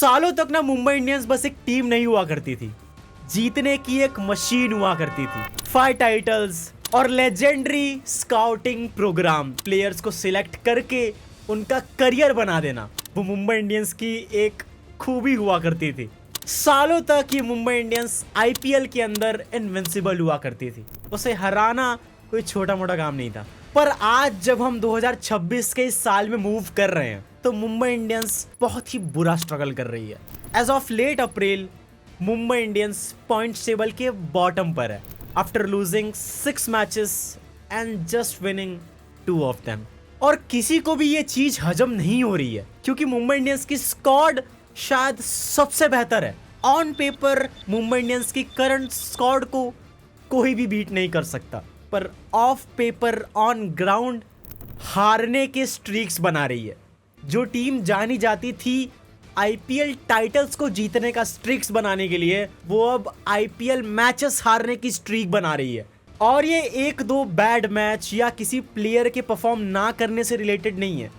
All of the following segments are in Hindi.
सालों तक ना मुंबई इंडियंस बस एक टीम नहीं हुआ करती थी, जीतने की एक मशीन हुआ करती थी। 5 टाइटल्स और लेजेंडरी स्काउटिंग प्रोग्राम, प्लेयर्स को सिलेक्ट करके उनका करियर बना देना, वो मुंबई इंडियंस की एक खूबी हुआ करती थी। सालों तक ये मुंबई इंडियंस आईपीएल के अंदर इनविंसिबल हुआ करती थी, उसे हराना कोई छोटा मोटा काम नहीं था। पर आज जब हम 2026 के इस साल में मूव कर रहे हैं तो मुंबई इंडियंस बहुत ही बुरा स्ट्रगल कर रही है। As of late April Mumbai Indians point table के बॉटम पर है, after losing 6 matches and just winning 2 of them. और किसी को भी ये चीज हजम नहीं हो रही है, क्योंकि मुंबई इंडियंस की स्क्वाड शायद सबसे बेहतर है। ऑन पेपर मुंबई इंडियंस की करंट स्क्वाड को कोई भी बीट नहीं कर सकता, पर ऑफ पेपर ऑन ग्राउंड हारने के स्ट्रीक्स बना रही है। जो टीम जानी जाती थी आईपीएल टाइटल्स को जीतने का स्ट्रीक्स बनाने के लिए, वो अब आईपीएल मैचेस हारने की स्ट्रीक बना रही है। और ये 1-2 बैड मैच या किसी प्लेयर के परफॉर्म ना करने से रिलेटेड नहीं है,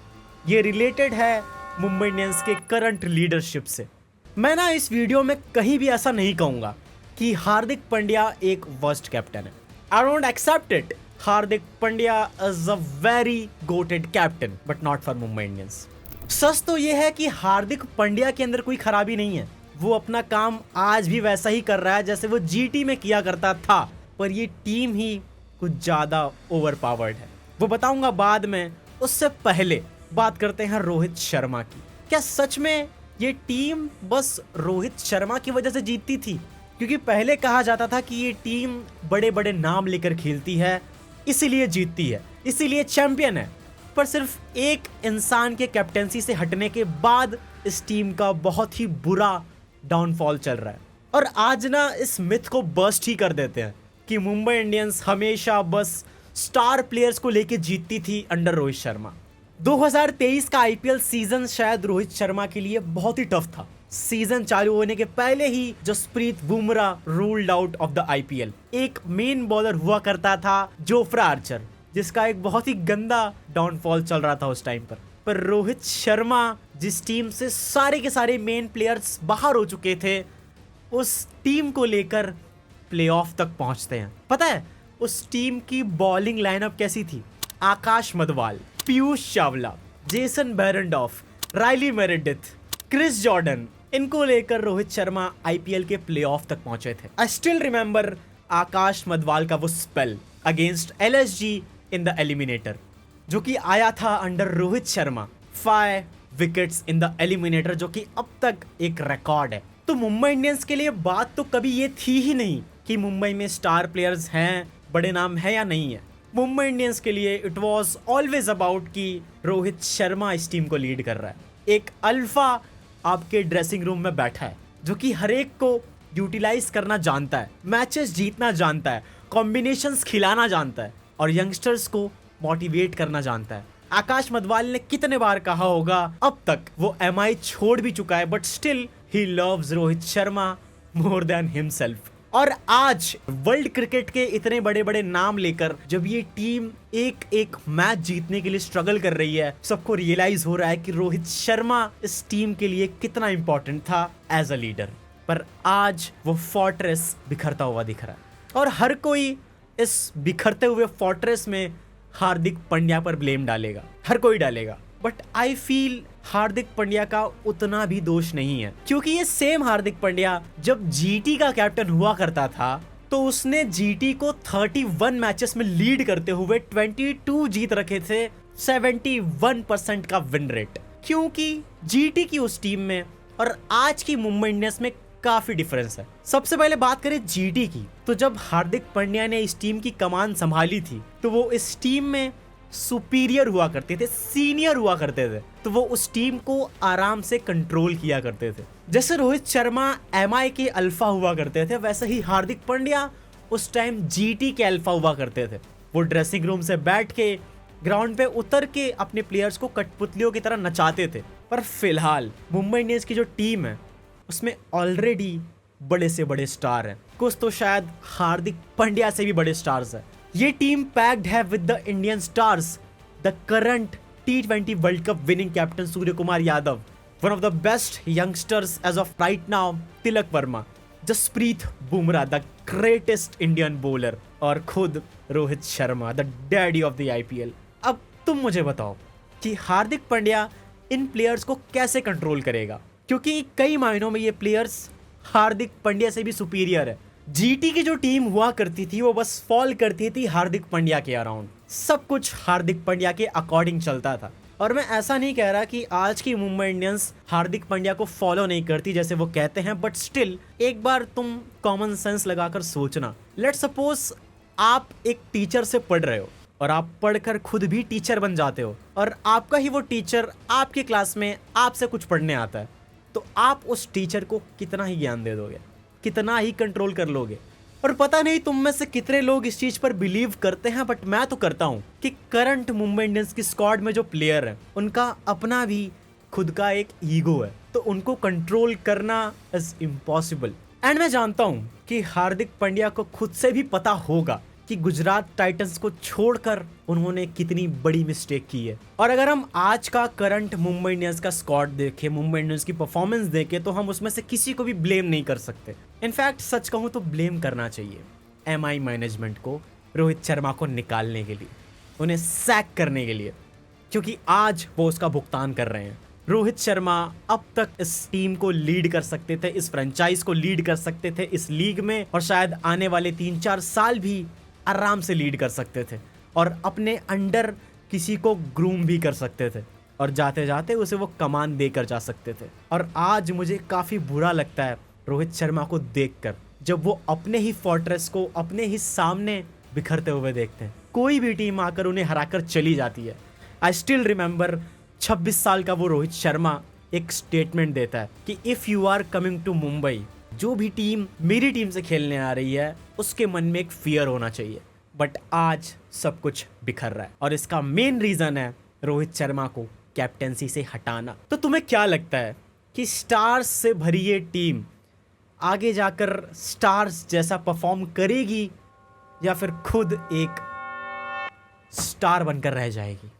ये रिलेटेड है मुंबई इंडियंस के करंट लीडरशिप से। मैं ना इस वीडियो में कहीं भी ऐसा नहीं कहूंगा कि हार्दिक पांड्या एक वर्स्ट कैप्टन है। I don't accept it. Hardik Pandya is a very goated captain but not for Mumbai Indians. सच तो ये है कि हार्दिक पांड्या के अंदर कोई खराबी नहीं है, वो अपना काम आज भी वैसा ही कर रहा है जैसे वो जीटी में किया करता था, पर ये टीम ही कुछ ज्यादा ओवर पावर्ड है, वो बताऊंगा बाद में। उससे पहले बात करते हैं रोहित शर्मा की। क्या सच में ये टीम बस रोहित शर्मा की वजह से जीतती थी? क्योंकि पहले कहा जाता था कि ये टीम बड़े बड़े नाम लेकर खेलती है, इसीलिए जीतती है, इसीलिए चैंपियन है। पर सिर्फ एक इंसान के कैप्टेंसी से हटने के बाद इस टीम का बहुत ही बुरा डाउनफॉल चल रहा है। और आज ना इस मिथ को बस्ट ही कर देते हैं कि मुंबई इंडियंस हमेशा बस स्टार प्लेयर्स को लेके जीतती थी अंडर रोहित शर्मा। 2023 का आईपीएल सीजन शायद रोहित शर्मा के लिए बहुत ही टफ था। सीजन चालू होने के पहले ही Jasprit Bumrah ruled out of the IPL. एक मेन बॉलर हुआ करता था जोफ्रा आर्चर, जिसका एक बहुत ही गंदा डाउनफॉल चल रहा था उस टाइम पर रोहित शर्मा जिस टीम से सारे के सारे मेन प्लेयर्स बाहर हो चुके थे, उस टीम को लेकर प्लेऑफ तक पहुंचते हैं। पता है उस टीम की बॉलिंग लाइनअप कैसी थी? Akash Madhwal, Piyush Chawla, Jason Behrendorff, Riley Meredith, Chris Jordan, इनको लेकर रोहित शर्मा आईपीएल के प्लेऑफ तक पहुंचे थे। I still remember Akash Madhwal का वो spell against LSG in the eliminator, जो कि आया था under Rohit Sharma. 5 wickets in the eliminator, जो कि अब तक एक रिकॉर्ड है। तो मुंबई इंडियंस के लिए बात तो कभी ये थी ही नहीं कि मुंबई में स्टार प्लेयर्स हैं, बड़े नाम है या नहीं है। मुंबई इंडियंस के लिए इट वाज ऑलवेज अबाउट कि रोहित शर्मा इस टीम को लीड कर रहा है। एक अल्फा आपके ड्रेसिंग रूम में बैठा है, जो कि हर एक को यूटिलाइज करना जानता है, मैचेस जीतना जानता है, कॉम्बिनेशंस खिलाना जानता है और यंगस्टर्स को मोटिवेट करना जानता है। आकाश मधवाल ने कितने बार कहा होगा, अब तक वो एमआई छोड़ भी चुका है, but still he loves Rohit Sharma more than himself. और आज वर्ल्ड क्रिकेट के इतने बड़े बड़े नाम लेकर जब ये टीम एक एक मैच जीतने के लिए स्ट्रगल कर रही है, सबको रियलाइज हो रहा है कि रोहित शर्मा इस टीम के लिए कितना इंपॉर्टेंट था एज अ लीडर। पर आज वो फोर्ट्रेस बिखरता हुआ दिख रहा है और हर कोई इस बिखरते हुए फोर्ट्रेस में हार्दिक पांड्या पर ब्लेम डालेगा, हर कोई डालेगा। But I feel Hardik Pandya का उतना भी दोष नहीं है, क्योंकि ये सेम हार्दिक पांड्या जब जीटी का कैप्टन हुआ करता था तो उसने जीटी को 31 मैचेस में लीड करते हुए 22 जीत रखे थे, 71% का विन रेट। क्योंकि जीटी की उस टीम में और आज की मुंबई इंडियंस में काफी डिफरेंस है। सबसे पहले बात करें जीटी की, तो जब हार्दिक पांड्या ने इस टीम की कमान संभाली थी तो वो इस टीम में सुपीरियर हुआ करते थे, सीनियर हुआ करते थे, तो वो उस टीम को आराम से कंट्रोल किया करते थे। जैसे रोहित शर्मा एमआई के अल्फा हुआ करते थे, वैसे ही हार्दिक पांड्या उस टाइम जीटी के अल्फा हुआ करते थे। वो ड्रेसिंग रूम से बैठ के ग्राउंड पे उतर के अपने प्लेयर्स को कठपुतलियों की तरह नचाते थे। पर फिलहाल मुंबई इंडियंस की जो टीम है उसमें ऑलरेडी बड़े से बड़े स्टार हैं, कुछ तो शायद हार्दिक पांड्या से भी बड़े स्टार्स हैं। ये टीम पैक्ड है with the Indian stars, the current T20 world cup winning captain Suryakumar Yadav, one of the best youngsters as of right now, Tilak Varma, Jasprit Bumrah the greatest Indian bowler, और खुद Rohit Sharma the daddy of the IPL. अब तुम मुझे बताओ कि हार्दिक पांड्या इन प्लेयर्स को कैसे कंट्रोल करेगा, क्योंकि कई मायनों में ये प्लेयर्स हार्दिक पांड्या से भी सुपीरियर है। जीटी की जो टीम हुआ करती थी वो बस फॉल करती थी हार्दिक पांड्या के अराउंड, सब कुछ हार्दिक पांड्या के अकॉर्डिंग चलता था। और मैं ऐसा नहीं कह रहा कि आज की मुंबई इंडियंस हार्दिक पांड्या को फॉलो नहीं करती जैसे वो कहते हैं, बट स्टिल एक बार तुम कॉमन सेंस लगाकर सोचना। लेट्स सपोज आप एक टीचर से पढ़ रहे हो और आप पढ़कर खुद भी टीचर बन जाते हो, और आपका ही वो टीचर आपके क्लास में आपसे कुछ पढ़ने आता है, तो आप उस टीचर को कितना ही ज्ञान दे दोगे, कितना ही कंट्रोल कर लोगे। और पता नहीं तुम में से कितने लोग इस चीज पर बिलीव करते हैं, बट मैं तो करता हूं कि करंट मुंबई इंडियंस की स्क्वाड में जो प्लेयर हैं उनका अपना भी खुद का एक ईगो है, तो उनको कंट्रोल करना इज इम्पॉसिबल। एंड मैं जानता हूं कि हार्दिक पांड्या को खुद से भी पता होगा कि गुजरात टाइटंस को छोड़कर उन्होंने कितनी बड़ी मिस्टेक की है। और अगर हम आज का करंट मुंबई इंडियंस का स्क्वाड देखें, मुंबई इंडियंस की परफॉर्मेंस देखें, तो हम उसमें से किसी को भी ब्लेम नहीं कर सकते। इनफैक्ट सच कहूं तो ब्लेम करना चाहिए एमआई मैनेजमेंट को रोहित शर्मा को निकालने के लिए, उन्हें सैक करने के लिए, क्योंकि आज वो उसका भुगतान कर रहे हैं। रोहित शर्मा अब तक इस टीम को लीड कर सकते थे, इस फ्रेंचाइज को लीड कर सकते थे इस लीग में, और शायद आने वाले 3-4 साल भी आराम से लीड कर सकते थे, और अपने अंडर किसी को ग्रूम भी कर सकते थे, और जाते जाते उसे वो कमान देकर जा सकते थे। और आज मुझे काफ़ी बुरा लगता है रोहित शर्मा को देखकर, जब वो अपने ही फोर्ट्रेस को अपने ही सामने बिखरते हुए देखते हैं। कोई भी टीम आकर उन्हें हराकर चली जाती है। आई स्टिल रिमेंबर 26 साल का वो रोहित शर्मा एक स्टेटमेंट देता है कि if you are coming to Mumbai, जो भी टीम मेरी टीम से खेलने आ रही है उसके मन में एक फियर होना चाहिए। बट आज सब कुछ बिखर रहा है, और इसका मेन रीज़न है रोहित शर्मा को कैप्टेंसी से हटाना। तो तुम्हें क्या लगता है कि स्टार्स से भरी ये टीम आगे जाकर स्टार्स जैसा परफॉर्म करेगी, या फिर खुद एक स्टार बनकर रह जाएगी?